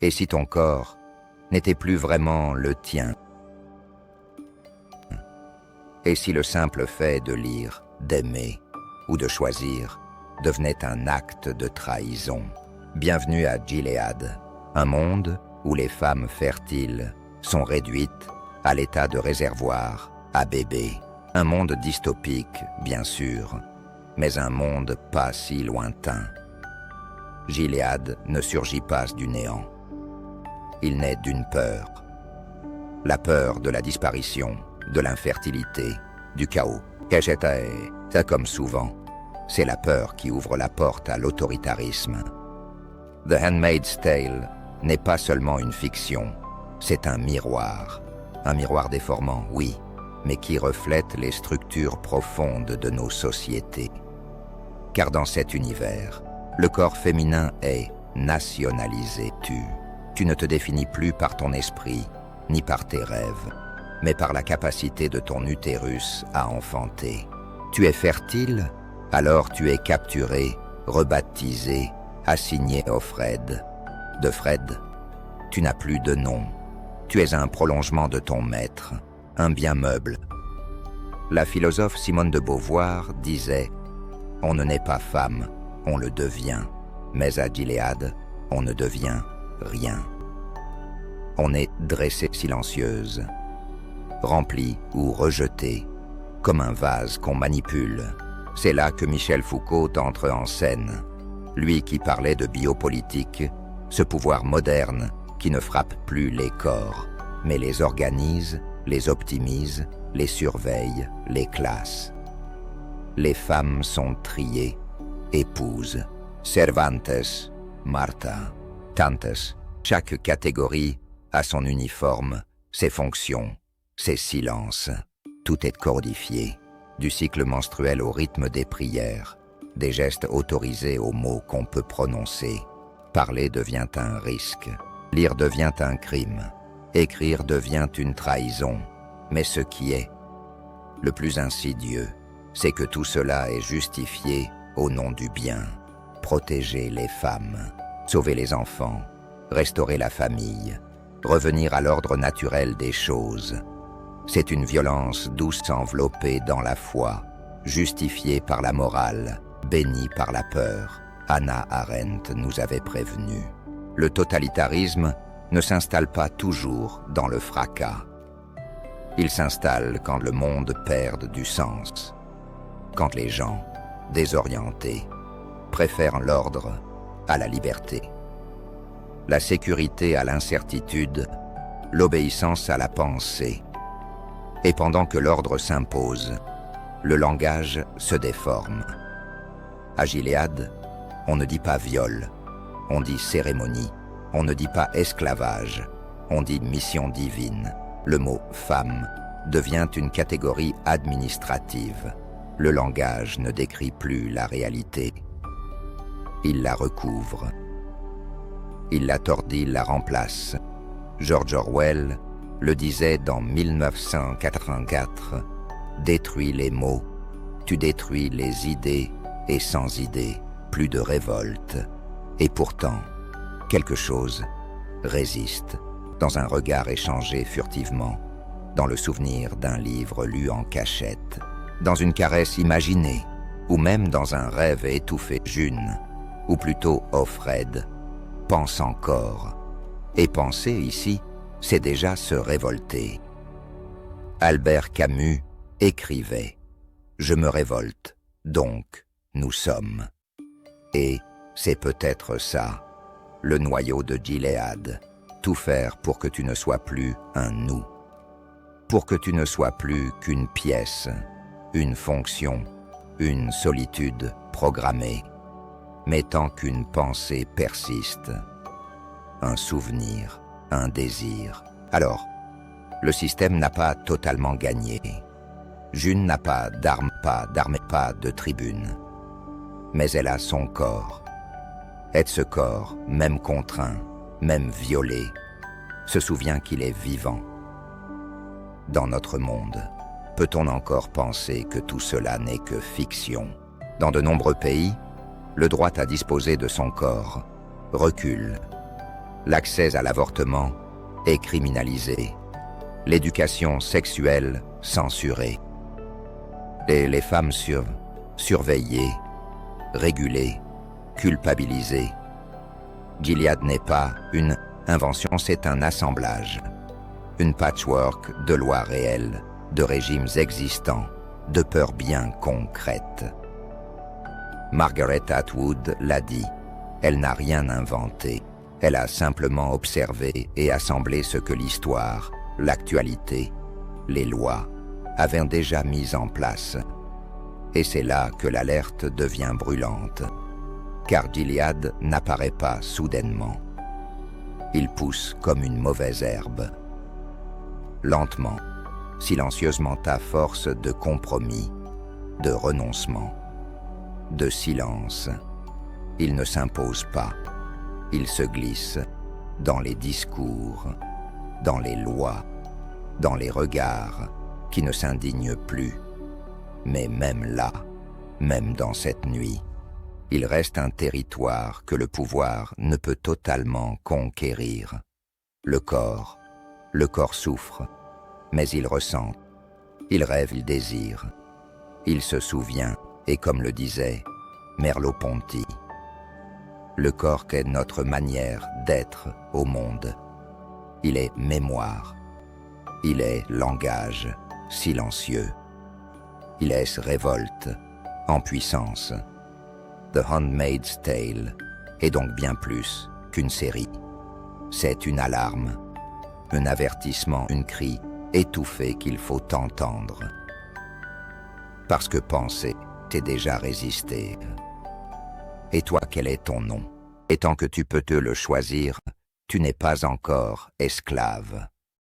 Et si ton corps n'était plus vraiment le tien? Et si le simple fait de lire, d'aimer ou de choisir devenait un acte de trahison? Bienvenue à Gilead, un monde où les femmes fertiles sont réduites à l'état de réservoir, à bébé. Un monde dystopique, bien sûr, mais un monde pas si lointain. Gilead ne surgit pas du néant. Il naît d'une peur. La peur de la disparition, de l'infertilité, du chaos. Ça, comme souvent, c'est la peur qui ouvre la porte à l'autoritarisme. The Handmaid's Tale n'est pas seulement une fiction, c'est un miroir déformant, oui, mais qui reflète les structures profondes de nos sociétés. Car dans cet univers, le corps féminin est nationalisé. Tu ne te définis plus par ton esprit, ni par tes rêves, mais par la capacité de ton utérus à enfanter. Tu es fertile, alors tu es capturé, rebaptisé, assigné au Fred. De Fred, tu n'as plus de nom. Tu es un prolongement de ton maître, un bien meuble. La philosophe Simone de Beauvoir disait « On ne naît pas femme, on le devient. Mais à Gilead, on ne devient rien. On est dressée silencieuse, remplie ou rejetée, comme un vase qu'on manipule. » C'est là que Michel Foucault entre en scène. Lui qui parlait de biopolitique, ce pouvoir moderne qui ne frappe plus les corps, mais les organise, les optimise, les surveille, les classe. Les femmes sont triées, épouses, servantes, Martha, tantes. Chaque catégorie a son uniforme, ses fonctions, ses silences. Tout est codifié, du cycle menstruel au rythme des prières, des gestes autorisés aux mots qu'on peut prononcer. Parler devient un risque, lire devient un crime, écrire devient une trahison. Mais ce qui est le plus insidieux, c'est que tout cela est justifié au nom du bien. Protéger les femmes, sauver les enfants, restaurer la famille, revenir à l'ordre naturel des choses. C'est une violence douce enveloppée dans la foi, justifiée par la morale, bénie par la peur. Hannah Arendt nous avait prévenus. Le totalitarisme ne s'installe pas toujours dans le fracas. Il s'installe quand le monde perd du sens, quand les gens, désorientés, préfèrent l'ordre à la liberté, la sécurité à l'incertitude, l'obéissance à la pensée. Et pendant que l'ordre s'impose, le langage se déforme. À Gilead, on ne dit pas viol, on dit cérémonie, on ne dit pas esclavage, on dit mission divine. Le mot « femme » devient une catégorie administrative. Le langage ne décrit plus la réalité. Il la recouvre. Il la tordit, la remplace. George Orwell le disait dans 1984. « Détruis les mots, tu détruis les idées, et sans idées, plus de révolte. » Et pourtant, quelque chose résiste. Dans un regard échangé furtivement, dans le souvenir d'un livre lu en cachette, dans une caresse imaginée, ou même dans un rêve étouffé. June, ou plutôt Offred, pense encore. Et penser ici, c'est déjà se révolter. Albert Camus écrivait « Je me révolte, donc nous sommes ». Et c'est peut-être ça, le noyau de Gilead. Tout faire pour que tu ne sois plus un nous, pour que tu ne sois plus qu'une pièce, une fonction, une solitude programmée, mais tant qu'une pensée persiste, un souvenir, un désir. Alors, le système n'a pas totalement gagné. June n'a pas d'armes, pas de tribune, mais elle a son corps. Et ce corps, même contraint, même violé, se souvient qu'il est vivant. Dans notre monde, peut-on encore penser que tout cela n'est que fiction? Dans de nombreux pays, le droit à disposer de son corps recule. L'accès à l'avortement est criminalisé. L'éducation sexuelle censurée. Et les femmes surveillées, régulées, culpabilisées. Gilead n'est pas une invention, c'est un assemblage. Une patchwork de lois réelles, de régimes existants, de peurs bien concrètes. Margaret Atwood l'a dit, elle n'a rien inventé. Elle a simplement observé et assemblé ce que l'histoire, l'actualité, les lois avaient déjà mis en place. Et c'est là que l'alerte devient brûlante, car Gilead n'apparaît pas soudainement. Il pousse comme une mauvaise herbe. Lentement, silencieusement à force de compromis, de renoncement, de silence. Il ne s'impose pas. Il se glisse dans les discours, dans les lois, dans les regards qui ne s'indignent plus. Mais même là, même dans cette nuit, il reste un territoire que le pouvoir ne peut totalement conquérir. Le corps souffre, mais il ressent, il rêve, il désire. Il se souvient, et comme le disait Merleau-Ponty, le corps est notre manière d'être au monde. Il est mémoire. Il est langage silencieux. Il est révolte en puissance. The Handmaid's Tale est donc bien plus qu'une série. C'est une alarme, un avertissement, un cri étouffé qu'il faut entendre. Parce que penser, t'es déjà résisté. Et toi, quel est ton nom? Et tant que tu peux te le choisir, tu n'es pas encore esclave.